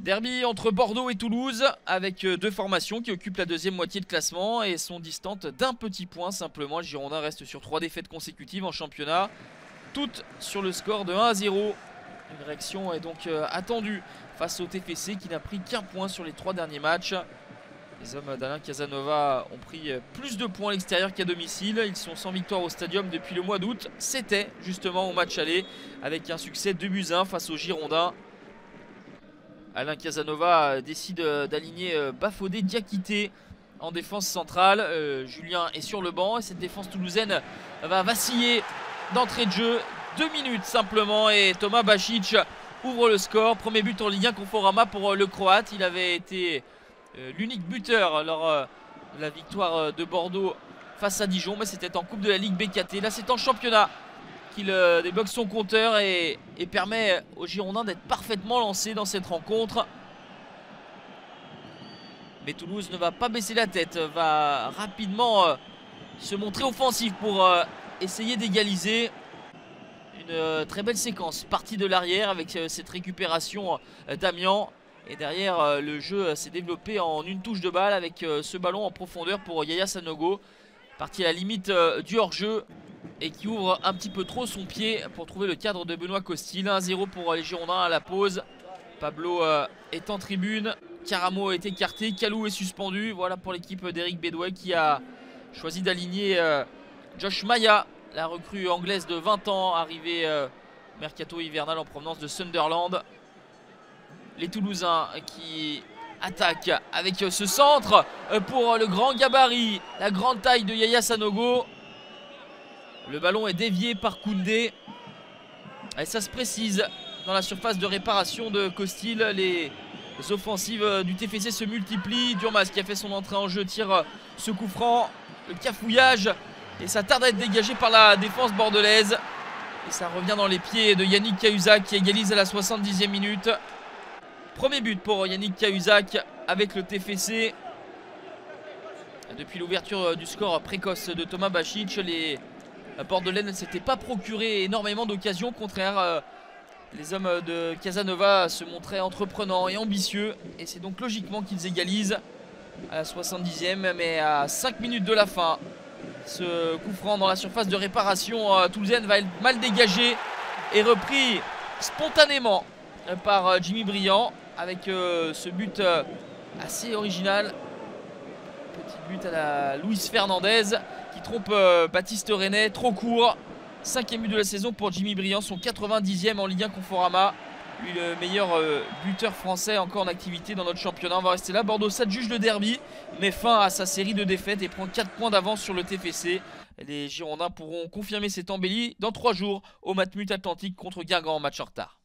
Derby entre Bordeaux et Toulouse, avec deux formations qui occupent la deuxième moitié de classement et sont distantes d'un petit point simplement. Le Girondin reste sur 3 défaites consécutives en championnat, toutes sur le score de 1-0. Une réaction est donc attendue face au TFC qui n'a pris qu'un point sur les 3 derniers matchs. Les hommes d'Alain Casanova ont pris plus de points à l'extérieur qu'à domicile. Ils sont sans victoire au stadium depuis le mois d'août. C'était justement au match aller avec un succès 2-1 face aux Girondins. Alain Casanova décide d'aligner Bafodé Diakité en défense centrale. Julien est sur le banc et cette défense toulousaine va vaciller d'entrée de jeu. 2 minutes simplement et Thomas Bašić ouvre le score. Premier but en Ligue 1 Conforama pour le Croate. Il avait été l'unique buteur lors de la victoire de Bordeaux face à Dijon, mais c'était en Coupe de la Ligue BKT. Là c'est en championnat qu'il débloque son compteur et permet aux Girondins d'être parfaitement lancés dans cette rencontre. Mais Toulouse ne va pas baisser la tête, va rapidement se montrer offensif pour essayer d'égaliser. Une très belle séquence partie de l'arrière avec cette récupération d'Amiens. Et derrière le jeu s'est développé en une touche de balle avec ce ballon en profondeur pour Yaya Sanogo. Parti à la limite du hors-jeu et qui ouvre un petit peu trop son pied pour trouver le cadre de Benoît Costil. 1-0 pour les Girondins à la pause. Pablo est en tribune. Caramo est écarté. Kalou est suspendu. Voilà pour l'équipe d'Eric Bédouet qui a choisi d'aligner Josh Maya, la recrue anglaise de 20 ans, arrivée mercato hivernal en provenance de Sunderland. Les Toulousains qui attaquent avec ce centre pour le grand gabarit, la grande taille de Yaya Sanogo. Le ballon est dévié par Koundé. Et ça se précise dans la surface de réparation de Costil. Les offensives du TFC se multiplient. Durmaz qui a fait son entrée en jeu tire ce coup franc. Le cafouillage. Et ça tarde à être dégagé par la défense bordelaise. Et ça revient dans les pieds de Yannick Cahuzac qui égalise à la 70e minute. Premier but pour Yannick Cahuzac avec le TFC. Depuis l'ouverture du score précoce de Thomas Bašić, les Bordelais ne s'étaient pas procuré énormément d'occasions. Au contraire, les hommes de Casanova se montraient entreprenants et ambitieux. Et c'est donc logiquement qu'ils égalisent à la 70e. Mais à 5 minutes de la fin, ce coup franc dans la surface de réparation toulousaine va être mal dégagé et repris spontanément par Jimmy Briand. Avec ce but assez original. Petit but à la Luis Fernandez qui trompe Baptiste Renet, trop court. 5e but de la saison pour Jimmy Briand, son 90e en Ligue 1 Conforama. Lui le meilleur buteur français encore en activité dans notre championnat. On va rester là. Bordeaux s'adjuge le derby, met fin à sa série de défaites et prend 4 points d'avance sur le TFC. Les Girondins pourront confirmer cette embellie dans 3 jours au Matmut Atlantique contre Guingamp en match en retard.